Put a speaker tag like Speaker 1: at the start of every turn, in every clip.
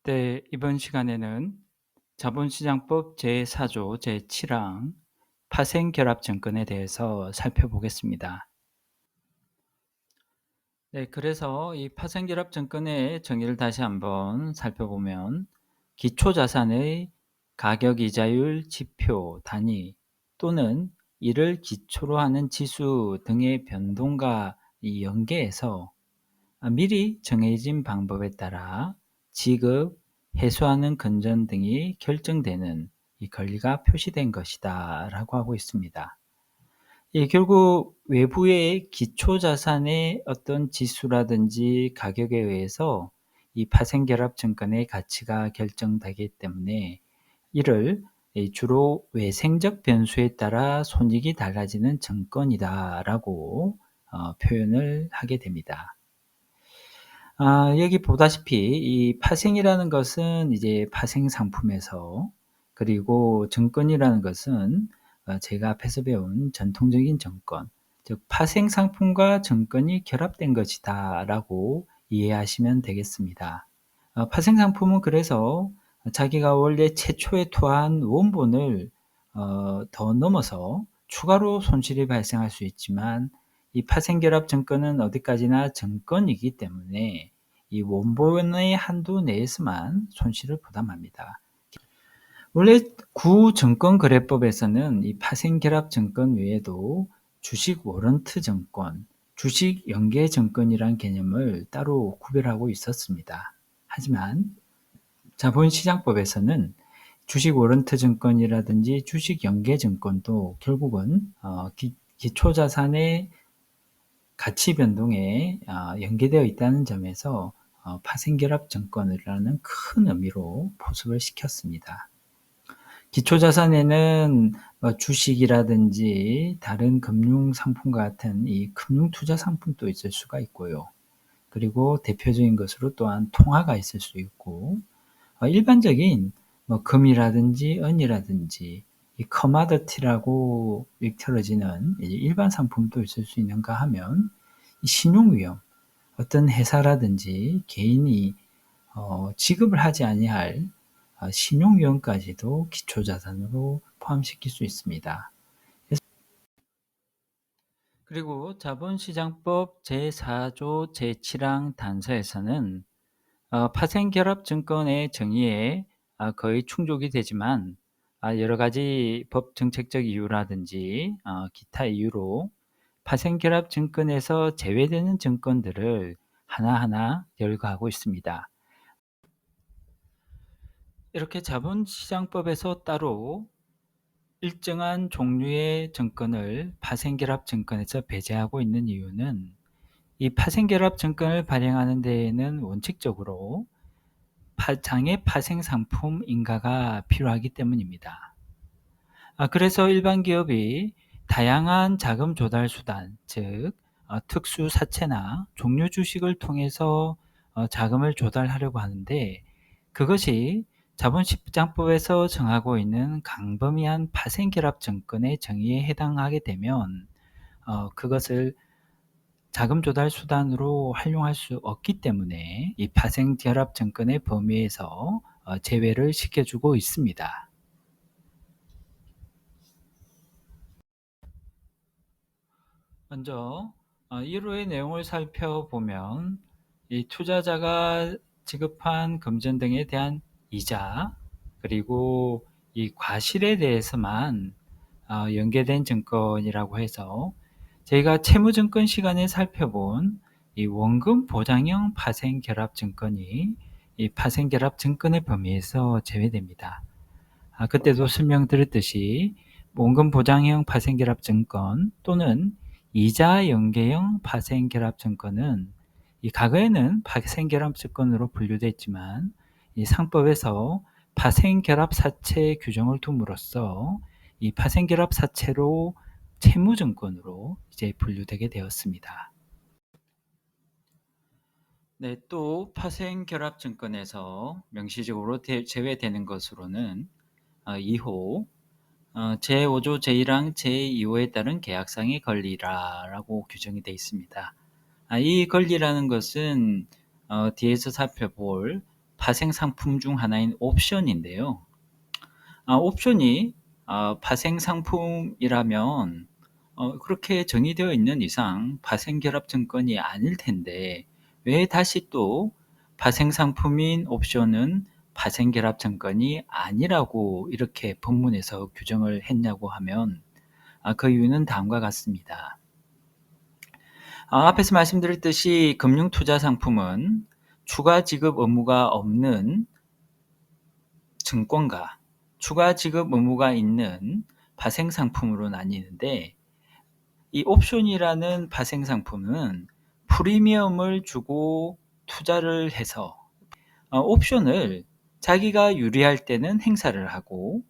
Speaker 1: 네, 이번 시간에는 자본시장법 제4조 제7항 파생결합증권에 대해서 살펴보겠습니다. 네, 그래서 이 파생결합증권의 정의를 다시 한번 살펴보면 기초자산의 가격이자율 지표 단위 또는 이를 기초로 하는 지수 등의 변동과 이 연계해서 미리 정해진 방법에 따라 지급, 회수하는 건전 등이 결정되는 이 권리가 표시된 것이다 라고 하고 있습니다. 결국 외부의 기초자산의 어떤 지수라든지 가격에 의해서 이 파생결합증권의 가치가 결정되기 때문에 이를 주로 외생적 변수에 따라 손익이 달라지는 증권이다 라고 표현을 하게 됩니다. 여기 보다시피 이 파생이라는 것은 이제 파생 상품에서, 그리고 증권이라는 것은 제가 앞에서 배운 전통적인 증권, 즉 파생 상품과 증권이 결합된 것이다라고 이해하시면 되겠습니다. 파생 상품은 그래서 자기가 원래 최초에 토한 원본을 더 넘어서 추가로 손실이 발생할 수 있지만, 이 파생결합 증권은 어디까지나 증권이기 때문에 이 원본의 한도 내에서만 손실을 부담합니다. 원래 구증권거래법에서는 이 파생결합 증권 외에도 주식 워런트 증권, 주식 연계 증권이란 개념을 따로 구별하고 있었습니다. 하지만 자본시장법에서는 주식 워런트 증권이라든지 주식 연계 증권도 결국은 기초자산의 가치 변동에 연계되어 있다는 점에서 파생결합 증권이라는 큰 의미로 포섭을 시켰습니다. 기초자산에는 주식이라든지 다른 금융상품과 같은 이 금융투자상품도 있을 수가 있고요. 그리고 대표적인 것으로 또한 통화가 있을 수 있고, 일반적인 금이라든지 은이라든지 이 커머더티라고 일컬어지는 일반 상품도 있을 수 있는가 하면, 신용위험, 어떤 회사라든지 개인이 지급을 하지 아니할 신용위험까지도 기초자산으로 포함시킬 수 있습니다. 그리고 자본시장법 제4조 제7항 단서에서는 파생결합증권의 정의에 거의 충족이 되지만, 여러 가지 법 정책적 이유라든지 기타 이유로 파생결합증권에서 제외되는 증권들을 하나하나 열거하고 있습니다. 이렇게 자본시장법에서 따로 일정한 종류의 증권을 파생결합증권에서 배제하고 있는 이유는, 이 파생결합증권을 발행하는 데에는 원칙적으로 장의 파생 상품 인가가 필요하기 때문입니다. 그래서 일반 기업이 다양한 자금 조달 수단, 즉 특수 사채나 종류 주식을 통해서 자금을 조달하려고 하는데, 그것이 자본시장법에서 정하고 있는 광범위한 파생결합 증권의 정의에 해당하게 되면 그것을 자금 조달 수단으로 활용할 수 없기 때문에 이 파생결합 증권의 범위에서 제외를 시켜주고 있습니다. 먼저 1호의 내용을 살펴보면, 이 투자자가 지급한 금전 등에 대한 이자, 그리고 이 과실에 대해서만 연계된 증권이라고 해서, 저희가 채무증권 시간에 살펴본 이 원금 보장형 파생결합증권이 이 파생결합증권의 범위에서 제외됩니다. 그때도 설명드렸듯이 원금 보장형 파생결합증권 또는 이자 연계형 파생결합증권은 이 과거에는 파생결합증권으로 분류됐지만, 이 상법에서 파생결합사채 규정을 둠으로써 이 파생결합사채로 채무증권으로 이제 분류되게 되었습니다. 네, 또 파생결합증권에서 명시적으로 제외되는 것으로는 2호 제5조 제1항 제2호에 따른 계약상의 권리라고 규정이 되어 있습니다. 이 권리라는 것은 뒤에서 살펴볼 파생 상품 중 하나인 옵션인데요. 옵션이 파생 상품이라면 그렇게 정의되어 있는 이상 파생결합증권이 아닐 텐데 왜 다시 또 파생 상품인 옵션은 파생결합증권이 아니라고 이렇게 법문에서 규정을 했냐고 하면 그 이유는 다음과 같습니다. 앞에서 말씀드렸듯이 금융투자상품은 추가 지급 의무가 없는 증권과 추가 지급 의무가 있는 파생상품으로 나뉘는데 이 옵션이라는 파생상품은 프리미엄을 주고 투자를 해서 옵션을 자기가 유리할 때는 행사를 하고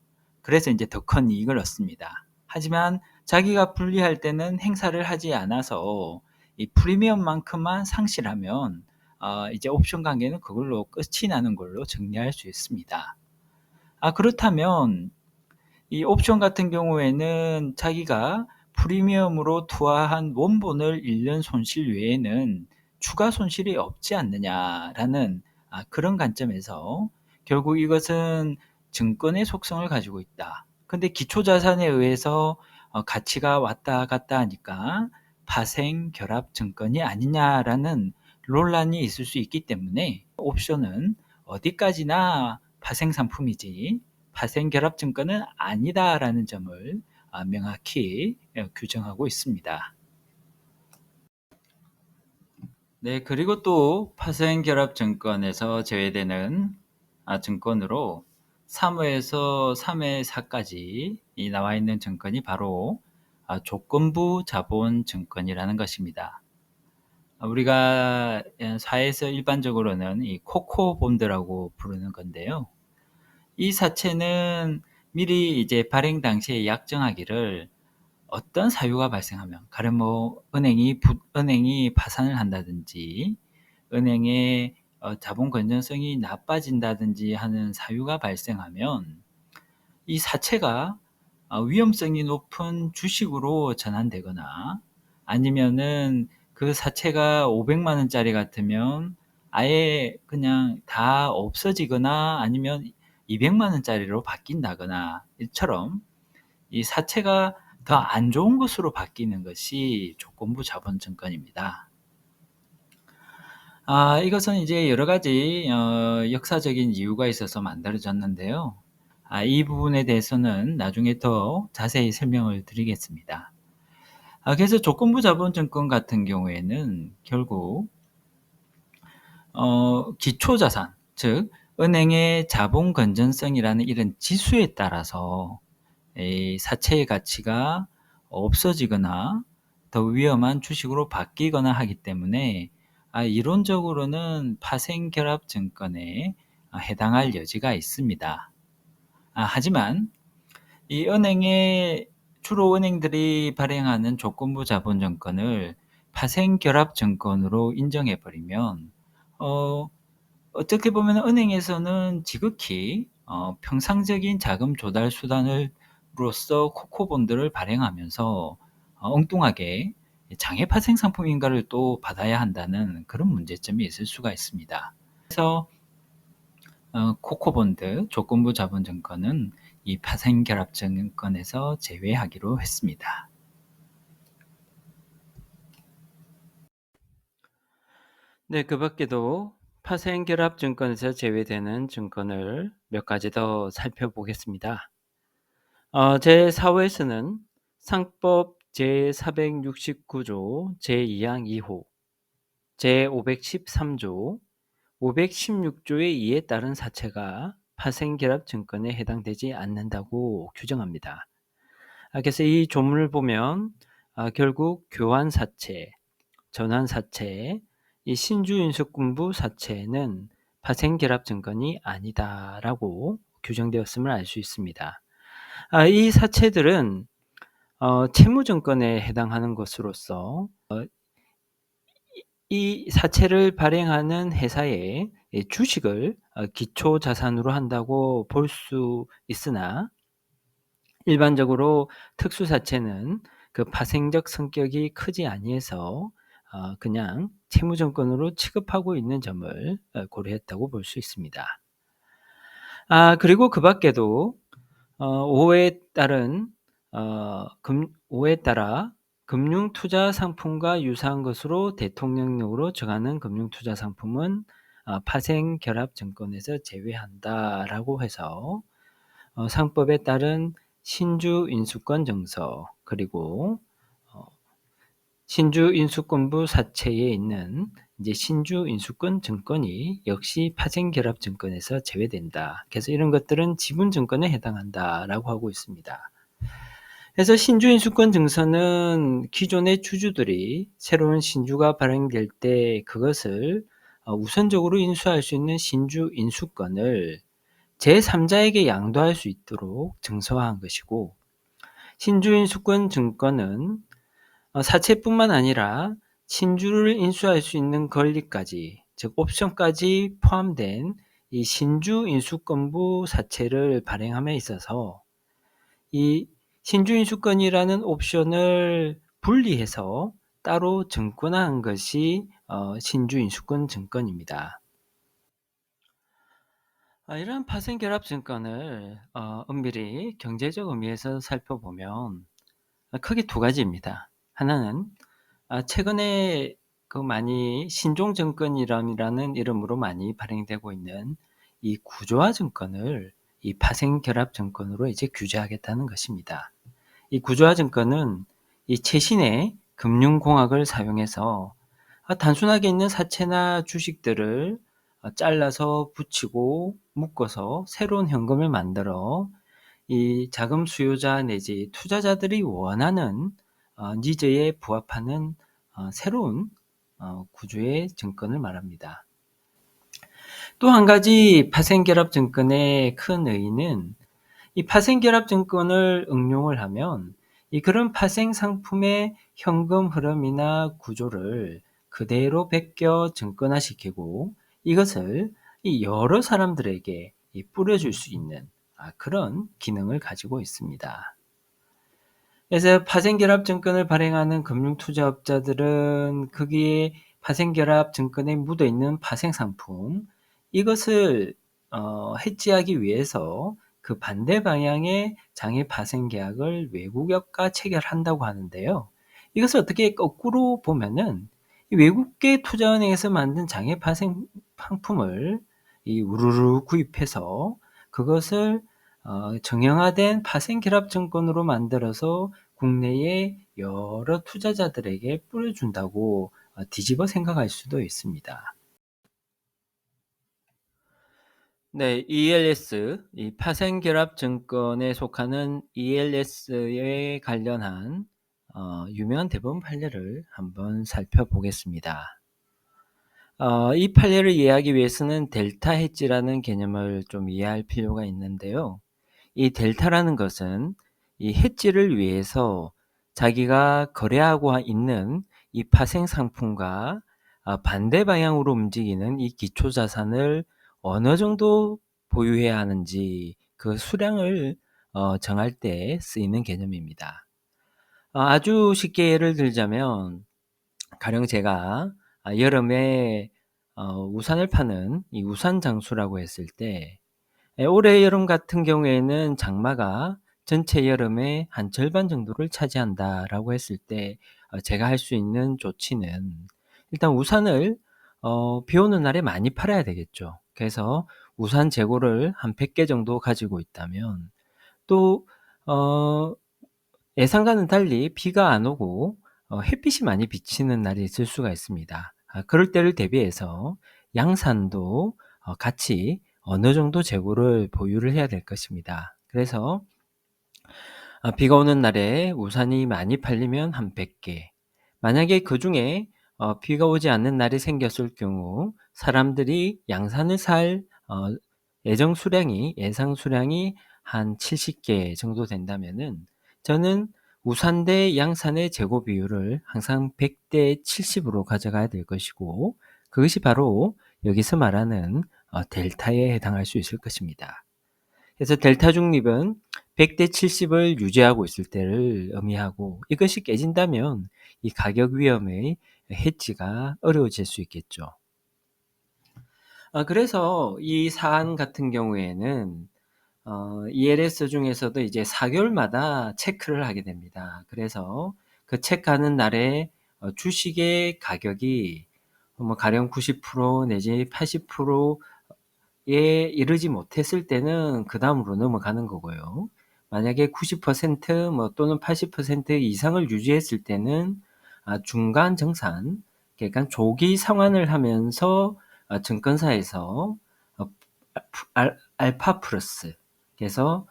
Speaker 1: 그래서 이제 더 큰 이익을 얻습니다. 하지만 자기가 불리할 때는 행사를 하지 않아서 이 프리미엄만큼만 상실하면 이제 옵션 관계는 그걸로 끝이 나는 걸로 정리할 수 있습니다. 그렇다면 이 옵션 같은 경우에는 자기가 프리미엄으로 투하한 원본을 잃는 손실 외에는 추가 손실이 없지 않느냐라는 그런 관점에서 결국 이것은 증권의 속성을 가지고 있다. 근데 기초자산에 의해서 가치가 왔다 갔다 하니까 파생 결합 증권이 아니냐라는 논란이 있을 수 있기 때문에 옵션은 어디까지나 파생 상품이지 파생 결합 증권은 아니다라는 점을 명확히 규정하고 있습니다. 네, 그리고 또 파생 결합 증권에서 제외되는 증권으로 3호에서 3회 4까지 나와 있는 증권이 바로 조건부 자본 증권이라는 것입니다. 우리가 사회에서 일반적으로는 이 코코본드라고 부르는 건데요. 이 사채는 미리 이제 발행 당시에 약정하기를 어떤 사유가 발생하면, 가령 뭐 은행이 파산을 한다든지, 은행의 자본 건전성이 나빠진다든지 하는 사유가 발생하면 이 사채가 위험성이 높은 주식으로 전환되거나 아니면은 그 사채가 500만 원짜리 같으면 아예 그냥 다 없어지거나 아니면 200만 원짜리로 바뀐다거나 이처럼 이 사채가 더 안 좋은 것으로 바뀌는 것이 조건부 자본증권입니다. 이것은 이제 여러 가지 역사적인 이유가 있어서 만들어졌는데요. 이 부분에 대해서는 나중에 더 자세히 설명을 드리겠습니다. 그래서 조건부 자본증권 같은 경우에는 결국 기초자산, 즉 은행의 자본 건전성이라는 이런 지수에 따라서 이 사채의 가치가 없어지거나 더 위험한 주식으로 바뀌거나 하기 때문에 이론적으로는 파생결합 증권에 해당할 여지가 있습니다. 하지만 이 주로 은행들이 발행하는 조건부 자본증권을 파생결합증권으로 인정해버리면 어떻게 보면 은행에서는 지극히 평상적인 자금 조달 수단으로서 코코본드를 발행하면서 엉뚱하게 장외 파생 상품인가를 또 받아야 한다는 그런 문제점이 있을 수가 있습니다. 그래서 코코본드 조건부 자본증권은 이 파생결합증권에서 제외하기로 했습니다. 네, 그 밖에도 파생결합증권에서 제외되는 증권을 몇 가지 더 살펴보겠습니다. 제4호에서는 상법 제469조 제2항 2호, 제513조, 516조의 2에 따른 사채가 파생결합증권에 해당되지 않는다고 규정합니다. 그래서 이 조문을 보면 결국 교환사채, 전환사채, 이 신주인수금부 사채는 파생결합증권이 아니다라고 규정되었음을 알 수 있습니다. 이 사채들은 채무증권에 해당하는 것으로서 이 사채를 발행하는 회사의 주식을 기초자산으로 한다고 볼 수 있으나 일반적으로 특수사채는 그 파생적 성격이 크지 아니해서 그냥 채무증권으로 취급하고 있는 점을 고려했다고 볼 수 있습니다. 그리고 그 밖에도 오해에 따른 오해에 따라 금융투자 상품과 유사한 것으로 대통령령으로 정하는 금융투자 상품은 파생결합증권에서 제외한다라고 해서 상법에 따른 신주인수권 증서 그리고 어, 신주인수권부 사채에 있는 이제 신주인수권 증권이 역시 파생결합증권에서 제외된다. 그래서 이런 것들은 지분증권에 해당한다라고 하고 있습니다. 그래서 신주인수권 증서는 기존의 주주들이 새로운 신주가 발행될 때 그것을 우선적으로 인수할 수 있는 신주인수권을 제3자에게 양도할 수 있도록 증서화한 것이고, 신주인수권 증권은 사채뿐만 아니라 신주를 인수할 수 있는 권리까지, 즉 옵션까지 포함된 이 신주인수권부 사채를 발행함에 있어서 이 신주인수권이라는 옵션을 분리해서 따로 증권화한 것이 신주인수권 증권입니다. 이러한 파생결합증권을 엄밀히 경제적 의미에서 살펴보면 크게 두 가지입니다. 하나는 최근에 많이 신종증권이라는 이름으로 많이 발행되고 있는 이 구조화증권을 이 파생결합증권으로 이제 규제하겠다는 것입니다. 이 구조화증권은 이 최신의 금융공학을 사용해서 단순하게 있는 사채나 주식들을 잘라서 붙이고 묶어서 새로운 현금을 만들어 이 자금 수요자 내지 투자자들이 원하는 니즈에 부합하는 새로운 구조의 증권을 말합니다. 또 한 가지 파생결합증권의 큰 의의는 이 파생결합증권을 응용을 하면 그런 파생상품의 현금 흐름이나 구조를 그대로 베껴 증권화시키고 이것을 여러 사람들에게 뿌려줄 수 있는 그런 기능을 가지고 있습니다. 그래서 파생결합증권을 발행하는 금융투자업자들은 거기에 파생결합증권에 묻어있는 파생상품 이것을 해지하기 위해서 그 반대 방향의 장외 파생계약을 외국인과 체결한다고 하는데요. 이것을 어떻게 거꾸로 보면은 외국계 투자은행에서 만든 장외 파생 상품을 우르르 구입해서 그것을 정형화된 파생결합증권으로 만들어서 국내의 여러 투자자들에게 뿌려준다고 뒤집어 생각할 수도 있습니다. 네, ELS, 이 파생결합증권에 속하는 ELS에 관련한 유명한 대법원 판례를 한번 살펴보겠습니다. 이 판례를 이해하기 위해서는 델타 헤지라는 개념을 좀 이해할 필요가 있는데요. 이 델타라는 것은 이 헤지를 위해서 자기가 거래하고 있는 이 파생 상품과 반대 방향으로 움직이는 이 기초 자산을 어느 정도 보유해야 하는지 그 수량을 정할 때 쓰이는 개념입니다. 아주 쉽게 예를 들자면 가령 제가 여름에 우산을 파는 이 우산 장수라고 했을 때 올해 여름 같은 경우에는 장마가 전체 여름의 한 절반 정도를 차지한다라고 했을 때 제가 할 수 있는 조치는 일단 우산을 비 오는 날에 많이 팔아야 되겠죠. 그래서 우산 재고를 한 100개 정도 가지고 있다면 또 예상과는 달리 비가 안 오고 햇빛이 많이 비치는 날이 있을 수가 있습니다. 그럴 때를 대비해서 양산도 같이 어느 정도 재고를 보유를 해야 될 것입니다. 그래서 비가 오는 날에 우산이 많이 팔리면 한 100개. 만약에 그 중에 비가 오지 않는 날이 생겼을 경우 사람들이 양산을 살 예상 수량이 한 70개 정도 된다면은 저는 우산 대 양산의 재고 비율을 항상 100대 70으로 가져가야 될 것이고 그것이 바로 여기서 말하는 델타에 해당할 수 있을 것입니다. 그래서 델타 중립은 100대 70을 유지하고 있을 때를 의미하고 이것이 깨진다면 이 가격 위험의 해지가 어려워질 수 있겠죠. 그래서 이 사안 같은 경우에는 ELS 중에서도 이제 4개월마다 체크를 하게 됩니다. 그래서 그 체크하는 날에 주식의 가격이 뭐 가령 90% 내지 80%에 이르지 못했을 때는 그 다음으로 넘어가는 거고요. 만약에 90% 또는 80% 이상을 유지했을 때는 중간 정산, 그러니까 조기 상환을 하면서 증권사에서 알파 플러스, 그래서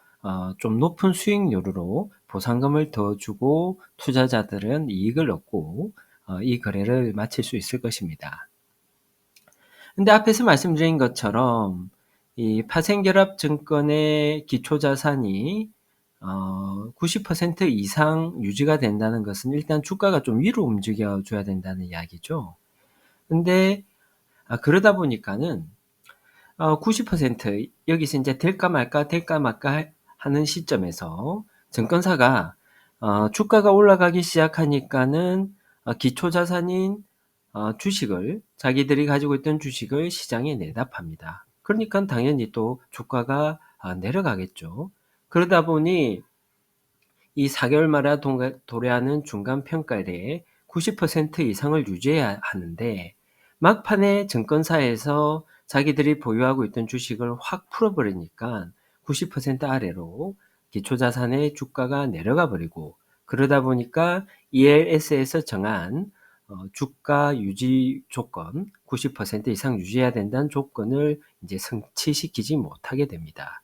Speaker 1: 좀 높은 수익률로 보상금을 더 주고 투자자들은 이익을 얻고 이 거래를 마칠 수 있을 것입니다. 근데 앞에서 말씀드린 것처럼 이 파생결합 증권의 기초자산이 90% 이상 유지가 된다는 것은 일단 주가가 좀 위로 움직여 줘야 된다는 이야기죠. 근데 그러다 보니까는 90% 여기서 이제 될까 말까 하는 시점에서 증권사가 주가가 올라가기 시작하니까는 기초자산인 주식을, 자기들이 가지고 있던 주식을 시장에 내다 팝니다. 그러니까 당연히 또 주가가 내려가겠죠. 그러다 보니 이 4개월마다 도래하는 중간평가일에 90% 이상을 유지해야 하는데, 막판에 증권사에서 자기들이 보유하고 있던 주식을 확 풀어버리니까 90% 아래로 기초자산의 주가가 내려가 버리고, 그러다 보니까 ELS에서 정한 주가 유지 조건, 90% 이상 유지해야 된다는 조건을 이제 성취시키지 못하게 됩니다.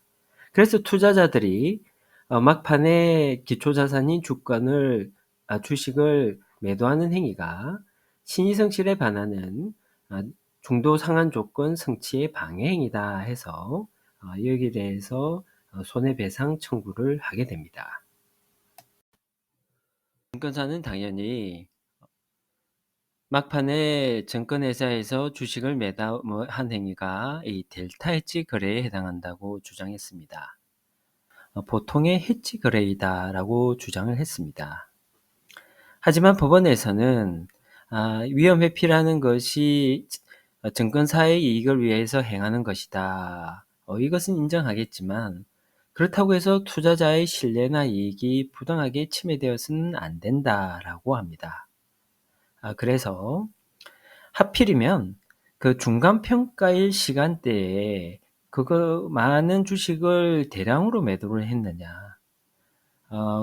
Speaker 1: 그래서 투자자들이 막판에 기초자산인 주식을 매도하는 행위가 신의성실에 반하는 중도 상한 조건 성취의 방해 행위다 해서 여기에 대해서 손해배상 청구를 하게 됩니다. 증권사는 당연히 막판에 증권회사에서 주식을 매도한 행위가 이 델타 해지 거래에 해당한다고 주장했습니다. 보통의 해지 거래이다라고 주장을 했습니다. 하지만 법원에서는 위험 회피라는 것이 증권사의 이익을 위해서 행하는 것이다. 이것은 인정하겠지만 그렇다고 해서 투자자의 신뢰나 이익이 부당하게 침해되어서는 안 된다라고 합니다. 그래서 하필이면 그 중간평가일 시간대에 그거 많은 주식을 대량으로 매도를 했느냐.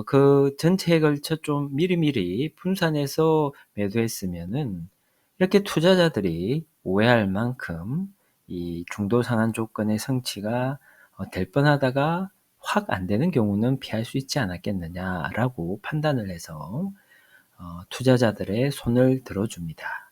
Speaker 1: 그 전체에 걸쳐 좀 미리미리 분산해서 매도했으면은 이렇게 투자자들이 오해할 만큼 이 중도 상한 조건의 성취가 될 뻔하다가 확 안 되는 경우는 피할 수 있지 않았겠느냐라고 판단을 해서 투자자들의 손을 들어줍니다.